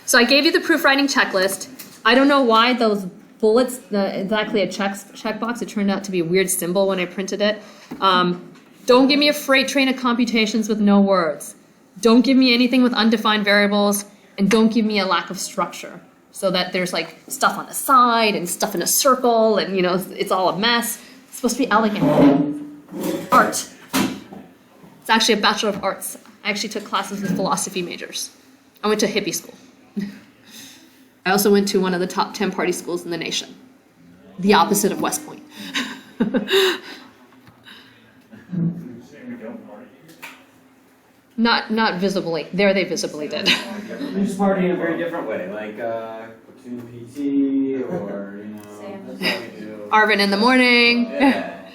So I gave you the proofwriting checklist. I don't know why those bullets, exactly a checkbox, it turned out to be a weird symbol when I printed it. Don't give me a freight train of computations with no words. Don't give me anything with undefined variables, and don't give me a lack of structure. So that there's like stuff on the side and stuff in a circle and it's all a mess. It's supposed to be elegant. Art. It's actually a Bachelor of Arts. I actually took classes with philosophy majors. I went to hippie school. I also went to one of the top 10 party schools in the nation. The opposite of West Point. Not visibly. There they visibly did. We just party in a very different way, like platoon PT or that's how we do. Arvin in the morning. Yeah.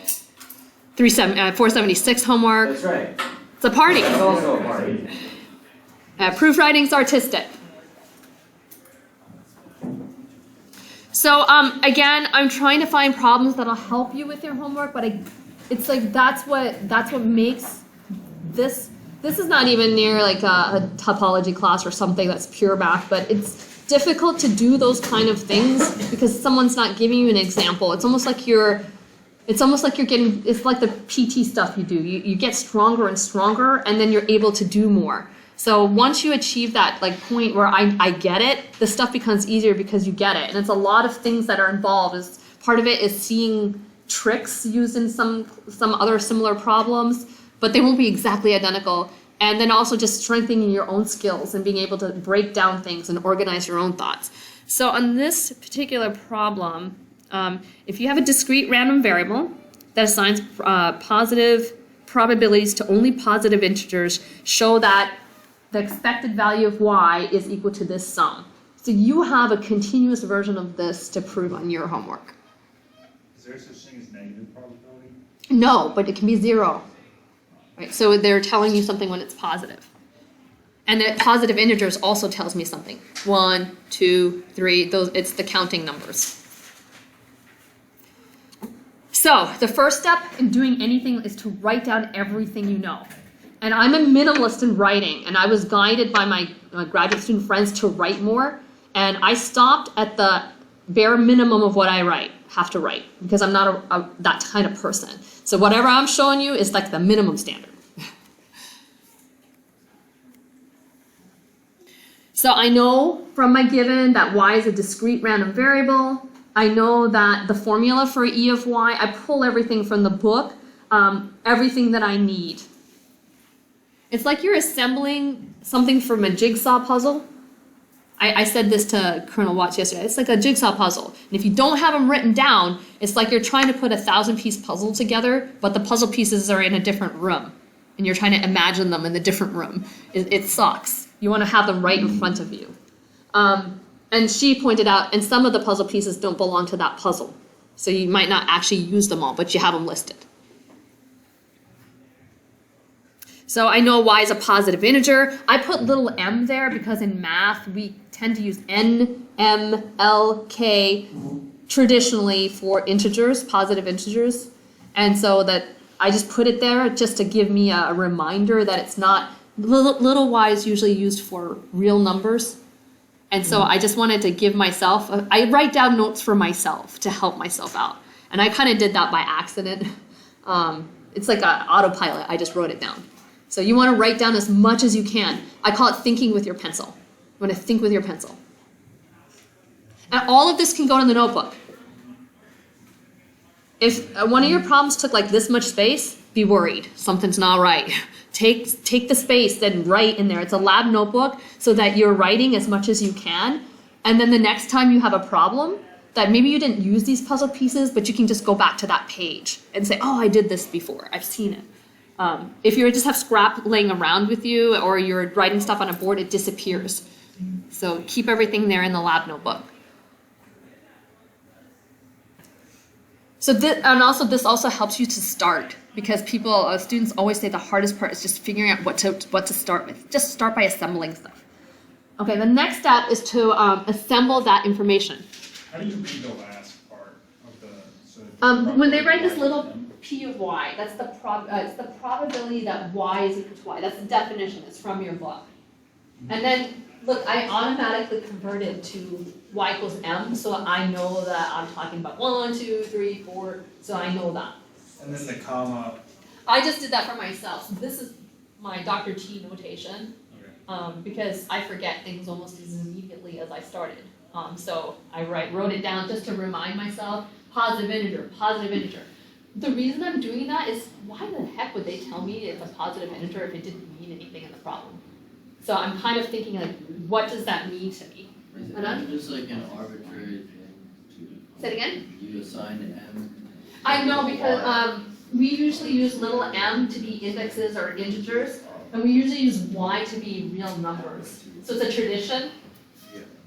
476 homework. That's right. It's a party. It's also a party. Proofwriting's artistic. So again, I'm trying to find problems that'll help you with your homework, but it's like that's what makes this. This is not even near like a topology class or something that's pure math, but it's difficult to do those kind of things because someone's not giving you an example. It's almost like you're getting, it's like the PT stuff you do. You get stronger and stronger, and then you're able to do more. So once you achieve that like point where I get it, the stuff becomes easier because you get it. And it's a lot of things that are involved. Part of it is seeing tricks used in some other similar problems, but they won't be exactly identical. And then also just strengthening your own skills and being able to break down things and organize your own thoughts. So on this particular problem, if you have a discrete random variable that assigns positive probabilities to only positive integers, show that the expected value of y is equal to this sum. So you have a continuous version of this to prove on your homework. Is there such thing as negative probability? No, but it can be 0. Right? So they're telling you something when it's positive. And the positive integers also tells me something. 1, 2, 3, it's the counting numbers. So the first step in doing anything is to write down everything you know. And I'm a minimalist in writing, and I was guided by my graduate student friends to write more, and I stopped at the bare minimum of what I have to write, because I'm not that kind of person. So whatever I'm showing you is like the minimum standard. So I know from my given that y is a discrete random variable. I know that the formula for e of y, I pull everything from the book, everything that I need. It's like you're assembling something from a jigsaw puzzle. I said this to Colonel Watts yesterday. It's like a jigsaw puzzle. And if you don't have them written down, it's like you're trying to put a 1,000-piece puzzle together, but the puzzle pieces are in a different room. And you're trying to imagine them in the different room. It sucks. You want to have them right in front of you. And she pointed out, and some of the puzzle pieces don't belong to that puzzle. So you might not actually use them all, but you have them listed. So I know y is a positive integer. I put little m there because in math we tend to use n, m, l, k traditionally for integers, positive integers. And so that I just put it there just to give me a reminder that it's not, little y is usually used for real numbers. And so I just wanted to give myself, I write down notes for myself to help myself out. And I kind of did that by accident. It's like an autopilot, I just wrote it down. So you want to write down as much as you can. I call it thinking with your pencil. You want to think with your pencil. And all of this can go in the notebook. If one of your problems took like this much space, be worried. Something's not right. Take the space and write in there. It's a lab notebook so that you're writing as much as you can. And then the next time you have a problem, that maybe you didn't use these puzzle pieces, but you can just go back to that page and say, oh, I did this before. I've seen it. If you just have scrap laying around with you or you're writing stuff on a board, it disappears. So keep everything there in the lab notebook. So this also helps you to start because students always say the hardest part is just figuring out what to start with. Just start by assembling stuff. Okay, the next step is to assemble that information. How do you read the last part of the? When they write this little p of y, that's the it's the probability that y is equal to y. That's the definition. It's from your book. And then look, I automatically converted to y equals m, so I know that I'm talking about 1, 2, 3, 4, so I know that. And then the comma, I just did that for myself. So this is my Dr. T notation, okay. because I forget things almost as immediately as I started. So I wrote it down just to remind myself, positive integer, positive integer. The reason I'm doing that is, why the heck would they tell me it's a positive integer if it didn't mean anything in the problem? So I'm kind of thinking, like, what does that mean to me? Is And I'm- it just like an arbitrary thing to? Say it again? You assign M? I know, because we usually use little m to be indexes or integers, and we usually use y to be real numbers. So it's a tradition,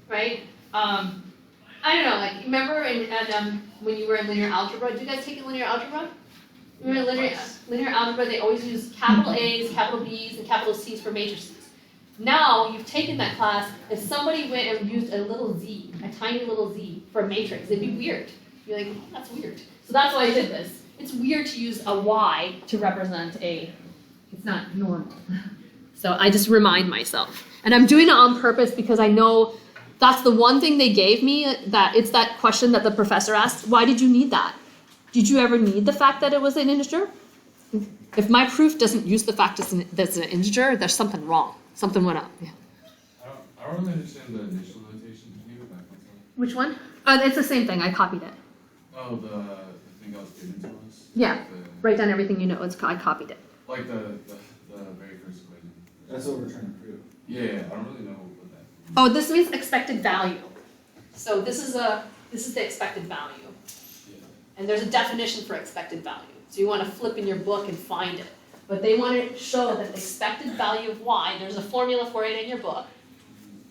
right? I don't know, like, remember when you were in linear algebra, did you guys take linear algebra? Remember linear algebra, they always use capital A's, capital B's, and capital C's for matrices. Now, you've taken that class, if somebody went and used a little z, a tiny little z for a matrix, it'd be weird. You're like, oh, that's weird. So that's why I did this. It's weird to use a y to represent it's not normal. So I just remind myself. And I'm doing it on purpose because I know that's the one thing they gave me, that it's that question that the professor asked, why did you need that? Did you ever need the fact that it was an integer? If my proof doesn't use the fact that it's an integer, there's something wrong. Something went up. Yeah. I don't really understand the initial notation. Can you go back one time? Which one? It's the same thing. I copied it. Oh, the thing that was given to us? Yeah. Like the, Write down everything you know. I copied it. like the very first equation. That's what we're trying to prove. Yeah, I don't really know what that means. Oh, this means expected value. So this is the expected value. Yeah. And there's a definition for expected value. So you want to flip in your book and find it. But they want to show that the expected value of y, there's a formula for it in your book,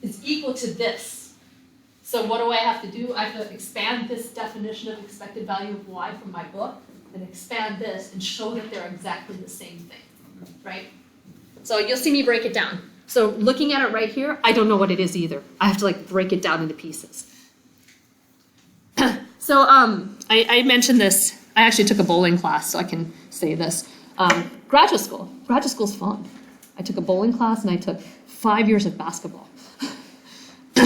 is equal to this. So what do I have to do? I have to expand this definition of expected value of y from my book and expand this and show that they're exactly the same thing, right? So you'll see me break it down. So looking at it right here, I don't know what it is either. I have to like break it down into pieces. So I mentioned this. I actually took a bowling class, so I can say this. Graduate school's fun. I took a bowling class and I took 5 years of basketball.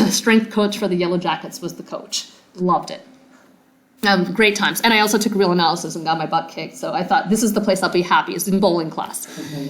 Strength coach for the Yellow Jackets was the coach. Loved it. Great times. And I also took real analysis and got my butt kicked, so I thought this is the place I'll be happy, is in bowling class.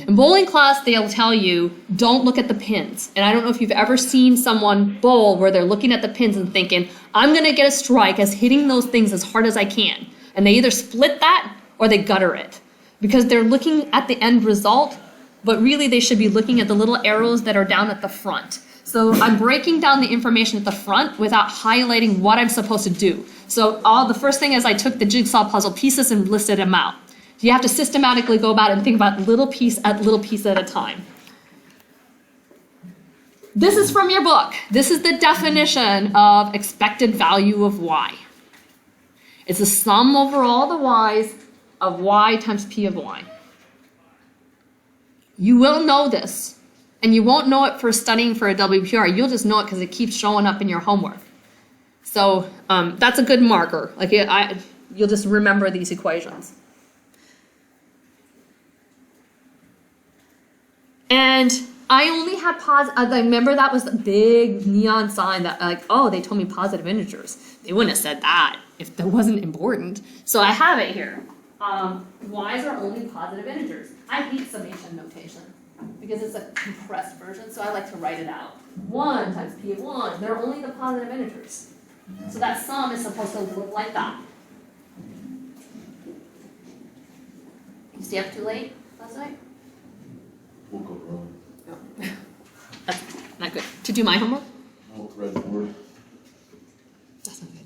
In bowling class, they'll tell you, don't look at the pins. And I don't know if you've ever seen someone bowl where they're looking at the pins and thinking, I'm gonna get a strike as hitting those things as hard as I can. And they either split that or they gutter it. Because they're looking at the end result, but really they should be looking at the little arrows that are down at the front. So I'm breaking down the information at the front without highlighting what I'm supposed to do. So the first thing is I took the jigsaw puzzle pieces and listed them out. You have to systematically go about it and think about little piece at a time. This is from your book. This is the definition of expected value of y. It's the sum over all the y's of y times p of y. You will know this, and you won't know it for studying for a WPR. You'll just know it because it keeps showing up in your homework. So that's a good marker. Like you'll just remember these equations. And I only had I remember that was a big neon sign that like, oh, they told me positive integers. They wouldn't have said that if that wasn't important. So I have it here. Y's are only positive integers. I hate summation notation because it's a compressed version, so I like to write it out. 1 times p of 1, they're only the positive integers. So that sum is supposed to look like that. You stay up too late last night? Woke up wrong. No. That's not good. To do my homework? Oh, red board. That's not good.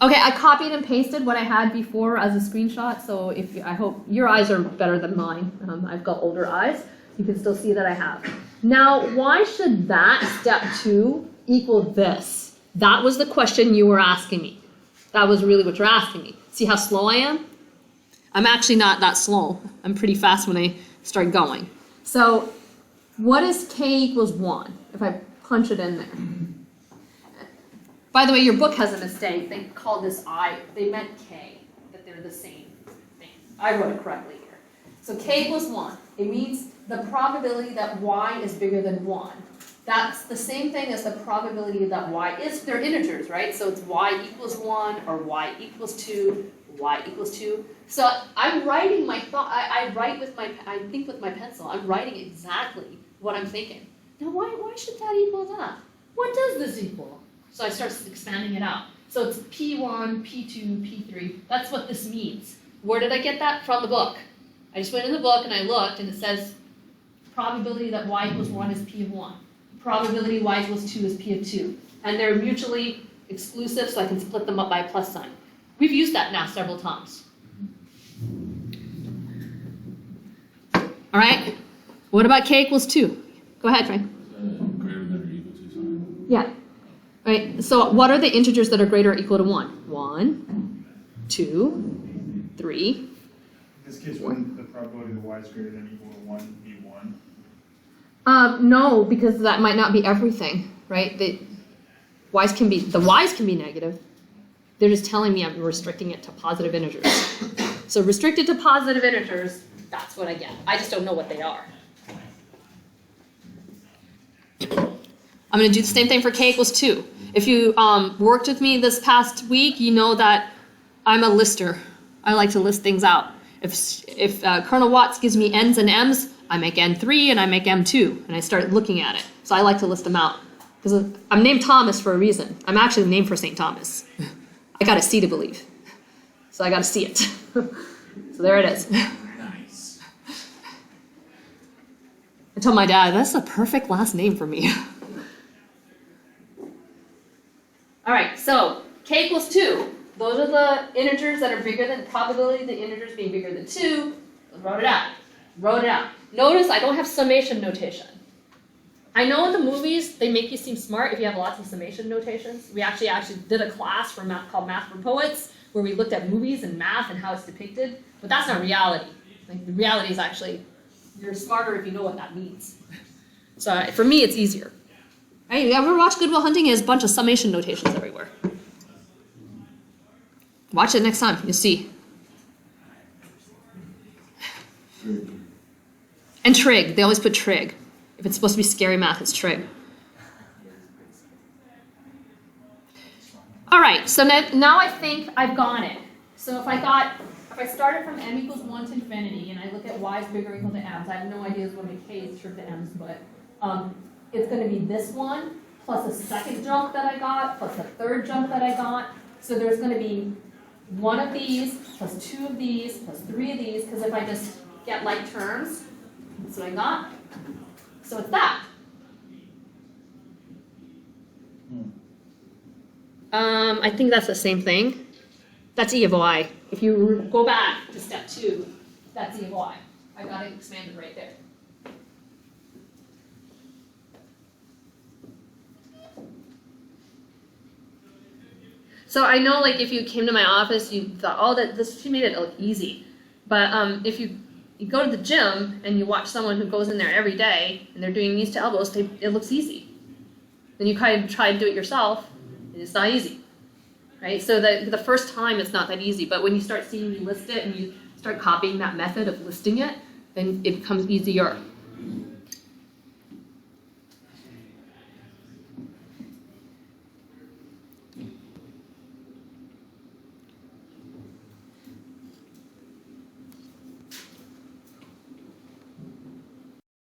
Okay, I copied and pasted what I had before as a screenshot, so I hope your eyes are better than mine. I've got older eyes. You can still see that I have. Now, why should that step 2 equal this? That was the question you were asking me. That was really what you're asking me. See how slow I am? I'm actually not that slow. I'm pretty fast when I start going. So, what is k equals 1 if I punch it in there? By the way, your book has a mistake. They called this I, they meant k, that they're the same thing. I wrote it correctly here. So k equals 1. It means the probability that y is bigger than 1. That's the same thing as the probability that y is, they're integers, right? So it's y equals 1 or y equals 2, y equals 2. So I'm writing my thought, I think with my pencil. I'm writing exactly what I'm thinking. Now why should that equal that? What does this equal? So I start expanding it out. So it's P1, P2, P3. That's what this means. Where did I get that? From the book. I just went in the book and I looked and it says probability that y equals 1 is P of 1. Probability y equals 2 is P of 2. And they're mutually exclusive, so I can split them up by a plus sign. We've used that now several times. All right? What about k equals 2? Go ahead, Frank. Greater than or equal to sign. Yeah. Right. So what are the integers that are greater or equal to 1? 1, 2, 3. In this case, wouldn't the probability that y is greater than or equal to 1 be 1? No, because that might not be everything, right? The y's can be negative. They're just telling me I'm restricting it to positive integers. So restricted to positive integers, that's what I get. I just don't know what they are. I'm going to do the same thing for k equals 2. If you worked with me this past week, you know that I'm a lister. I like to list things out. If Colonel Watts gives me n's and m's, I make n3 and I make m2, and I start looking at it. So I like to list them out. Because I'm named Thomas for a reason. I'm actually named for St. Thomas. I got to see to believe. So I got to see it. So there it is. Nice. I told my dad, that's the perfect last name for me. All right, so k equals 2. Those are the integers that are bigger than, probability of the integers being bigger than 2. Wrote it out. Wrote it out. Notice I don't have summation notation. I know in the movies, they make you seem smart if you have lots of summation notations. We actually did a class for math called Math for Poets, where we looked at movies and math and how it's depicted, but that's not reality. Like, the reality is actually, you're smarter if you know what that means. So for me, it's easier. Right, you ever watch Good Will Hunting? It has a bunch of summation notations everywhere. Watch it next time, you'll see. And trig, they always put trig. If it's supposed to be scary math, it's trig. All right, so now I think I've got it. So if I started from m equals 1 to infinity, and I look at y is bigger or equal to m's, I have no idea what my k is true to m's, but it's going to be this one, plus a second jump that I got, plus a third jump that I got. So there's going to be 1 of these, plus 2 of these, plus 3 of these, because if I just get like terms, that's what I got. So it's that. I think that's the same thing. That's e of y. If you go back to step 2, that's e of y. I got it expanded right there. So I know, like, if you came to my office, you thought, oh, she made it look easy. But if you go to the gym and you watch someone who goes in there every day and they're doing knees to elbows, it looks easy. Then you kind of try to do it yourself, and it's not easy, right? So the first time it's not that easy, but when you start seeing me list it and you start copying that method of listing it, then it becomes easier.